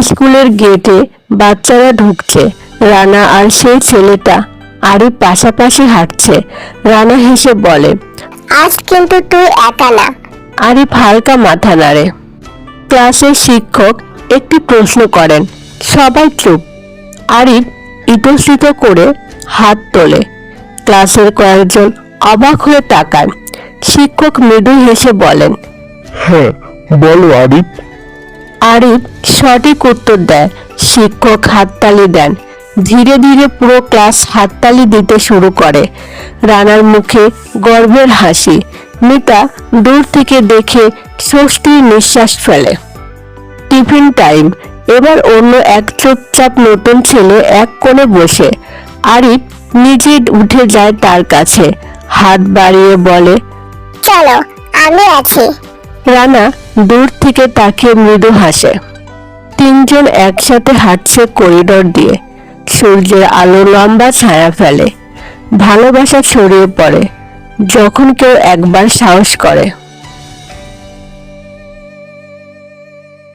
স্কুলের গেটে বাচ্চারা ঢুকছে। রানা আর সেই ছেলেটা আরিফ পাশাপাশি হাঁটছে। রানা হেসে বলে, আজ কিন্তু তুই একা না। আরিফ হালকা মাথা নাড়ে। ক্লাসের শিক্ষক একটি প্রশ্ন করেন। সবাই চুপ। আরিফ ইতস্তত করে হাত তোলে। ক্লাসের কয়েকজন অবাক হয়ে তাকান। শিক্ষক মৃদু হেসে বলেন, হ্যাঁ, বলো আরিফ। আরিফ সঠিক উত্তর দেয়। শিক্ষক হাততালি দেন। ধীরে ধীরে পুরো ক্লাস হাততালি দিতে শুরু করে। রানার মুখে গর্বের হাসি। মিতা দূর থেকে দেখে স্বস্তির নিঃশ্বাস ফেলে। Tiffin time. এবার অন্য এক চুপচাপ নতুন ছেলে এক কোণে বসে। আরিফ নিজে উঠে যায় তার কাছে, হাত বাড়িয়ে বলে, চলো, আমি আছি। রানা দূর থেকে তাকিয়ে মৃদু হাসে। তিনজন একসাথে হাঁটছে করিডোর দিয়ে। সূর্যের আলো লম্বা ছায়া ফেলে। ভালোবাসা ছড়িয়ে পড়ে যখন কেউ একবার সাহস করে।